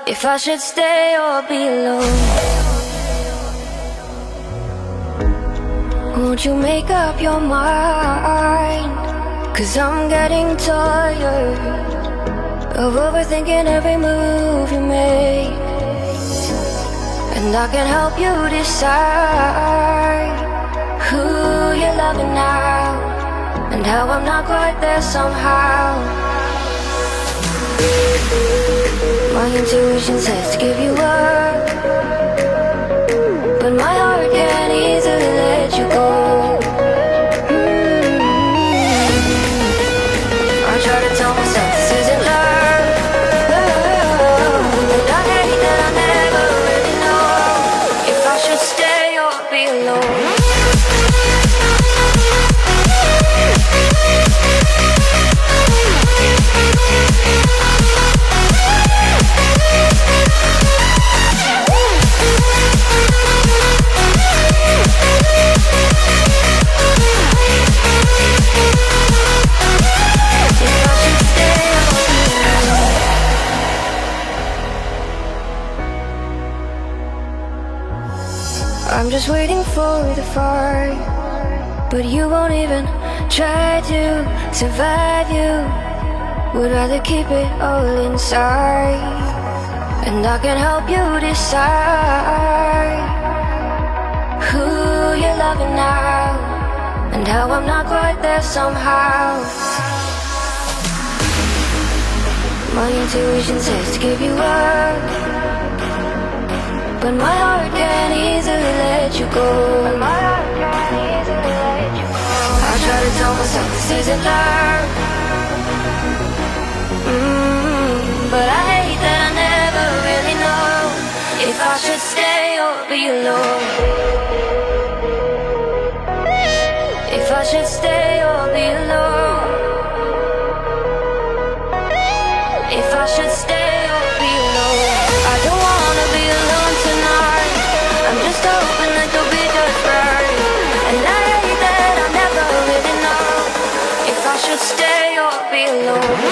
if I should stay or be alone. Won't you make up your mind? 'Cause I'm getting tired of overthinking every move you make. And I can help you decide who you're loving now, and how I'm not quite there somehow. My intuition says to give you up, but my heart can't easily let you go. I try to tell myself this isn't love, and I hate that I never really know if I should stay or be alone. I'm just waiting for the fire, but you won't even try to survive. You would rather keep it all inside, and I can help you decide who you're loving now, and how I'm not quite there somehow. My intuition says to give you up, but my heart can't easily let you go. I try to tell myself this isn't love, but I hate that I never really know if I should stay or be alone. If I should stay or be alone. If I should stay or be alone. I don't wanna be alone tonight. I'm just hoping that you'll be just right. And I hate that I never really know if I should stay or be alone.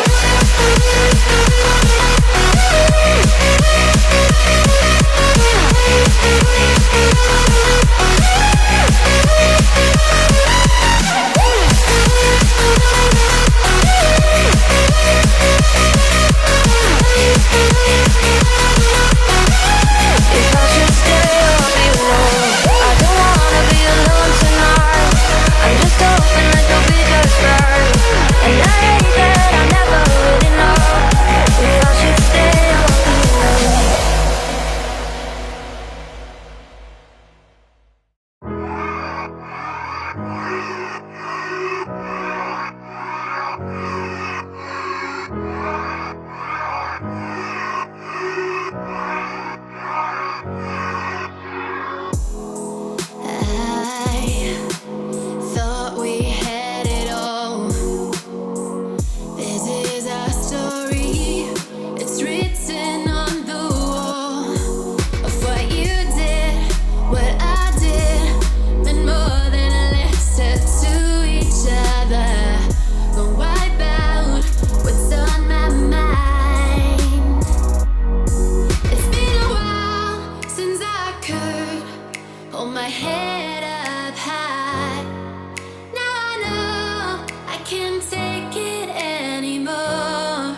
Can't take it anymore.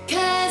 'Cause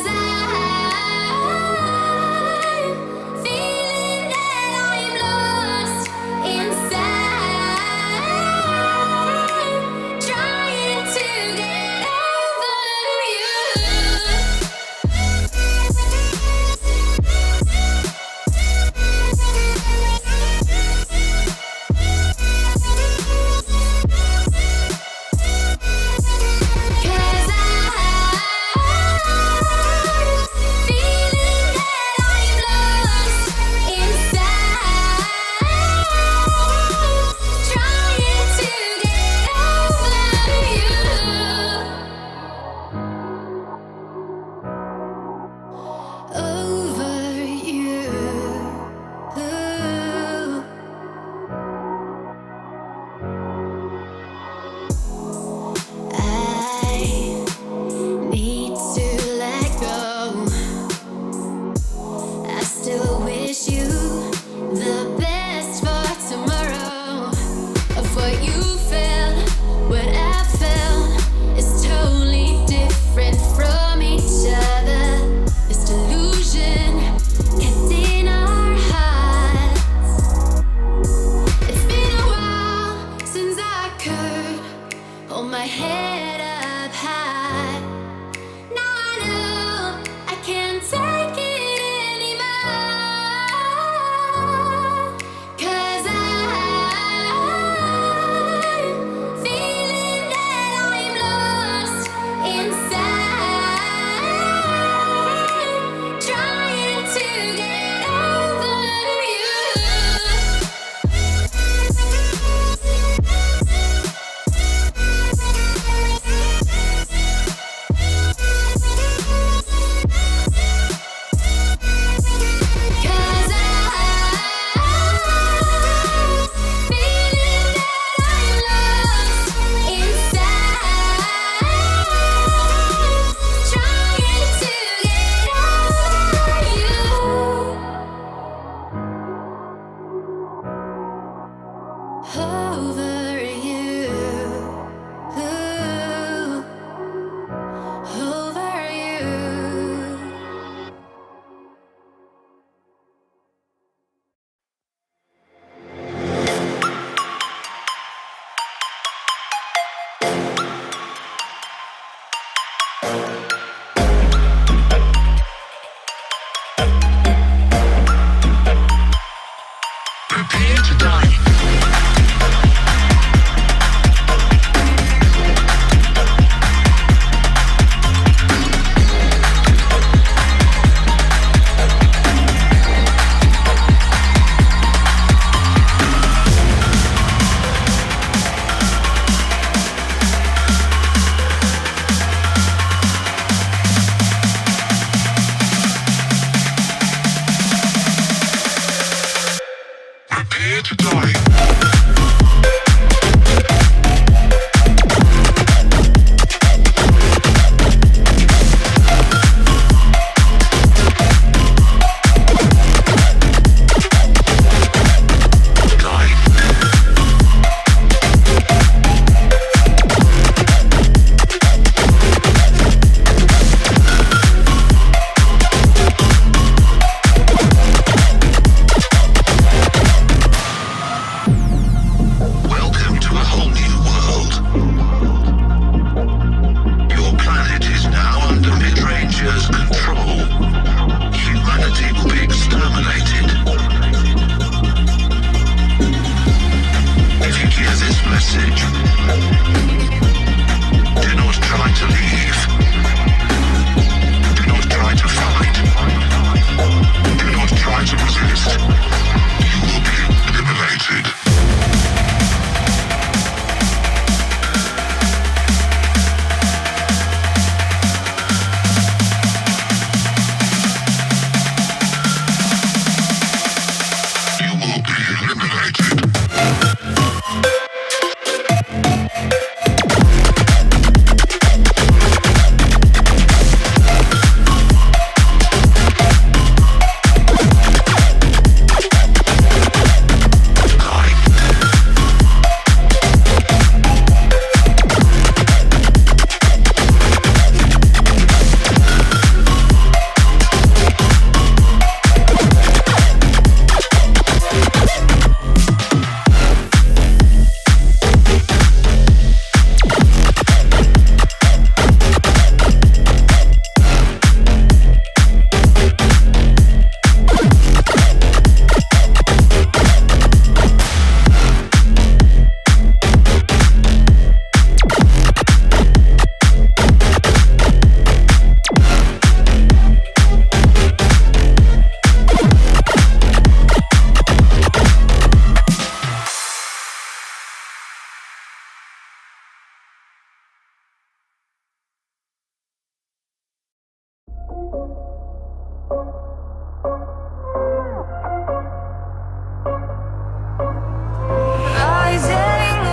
Rising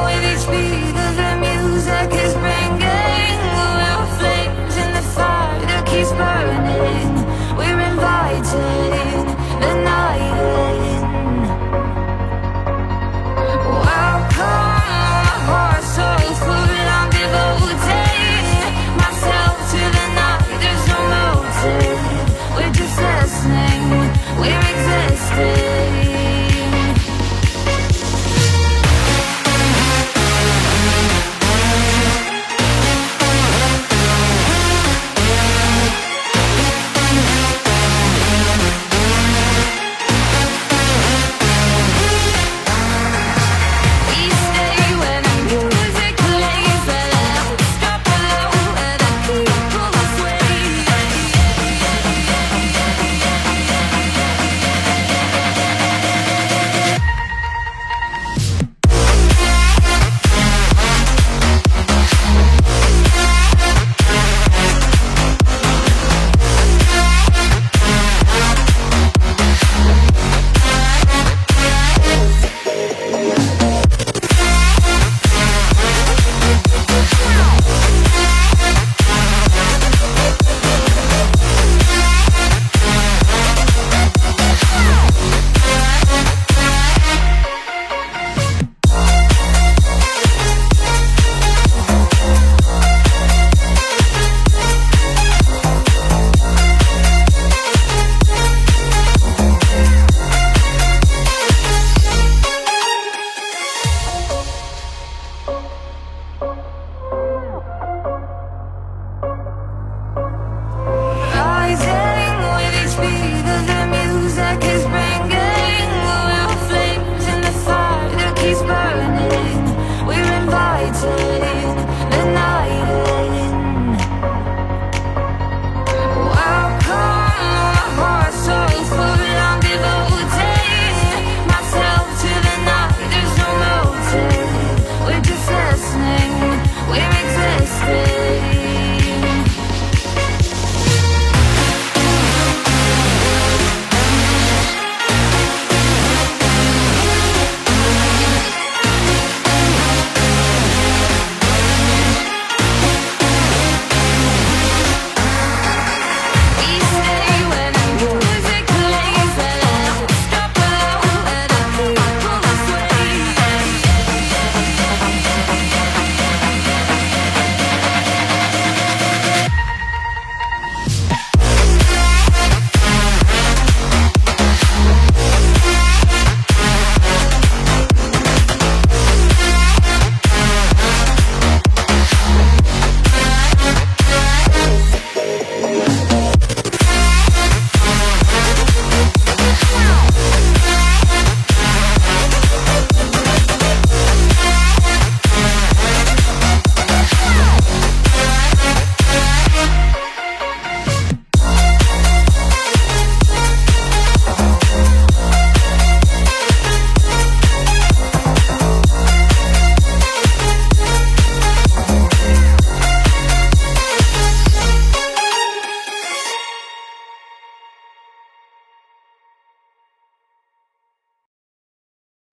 with each beat of the music is bringing. We're flames in the fire that keeps burning. We're inviting the night in. Welcome, my heart so full. I'm devoting myself to the night. There's no motive. We're just listening. We're existing.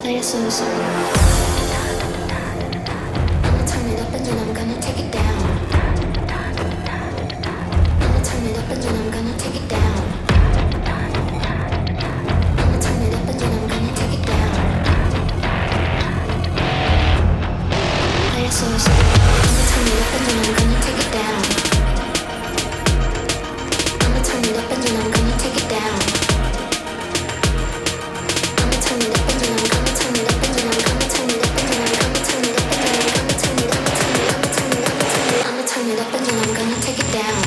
Play a slow song. I'ma turn it up and then I'm gonna take it down. I'ma turn it up and then I'm gonna take it down. I'ma turn it up and then I'm gonna take it down. Play a slow song. I'ma turn it up and then I'm gonna take it down. I'ma turn it up and then I'm gonna take it down. I'ma turn it up and then I'm gonna turn it up and then I'm gonna turn it up and then I'm gonna turn it up and then I'm gonna turn it up, I'ma turn it up and then I'm gonna take it down.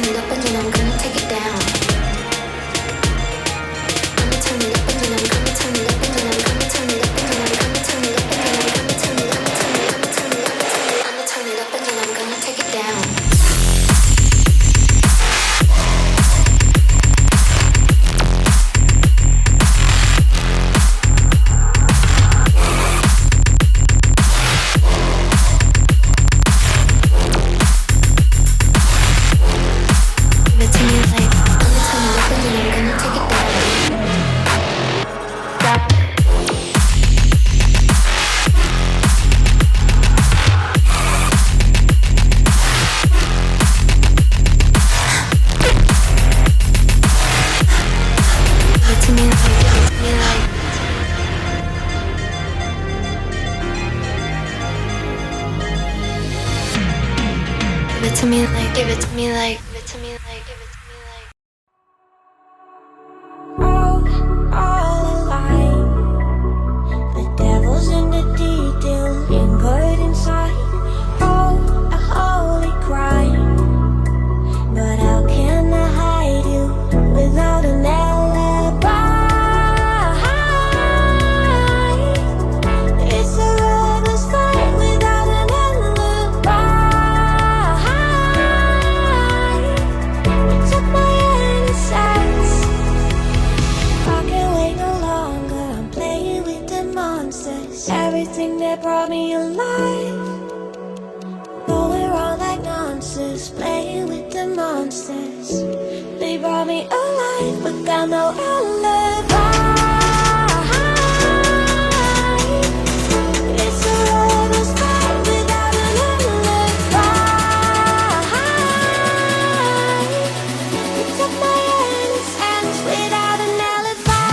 turn it up and then I'm gonna take it down. I'ma turn it up and then I'm gonna turn it up and then I'm gonna turn it up and then I'm gonna turn it up and then I'm gonna turn it up, I'ma turn it up and then I'm gonna take it down. Give it to me like, give it to me like, give it to me like. All alive. The devil's in the detail, anchored inside. Oh, a holy crime. But how can I hide you without an alibi? It's a reckless fight without an alibi. You took my innocence. I can't wait no longer. I'm playing with the monsters. Everything that brought me alive, going wrong like nonsense. Playing with the monsters. They brought me alive, but got no alibi. It's a reckless fight without an alibi. You took my innocence without an alibi.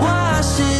wash it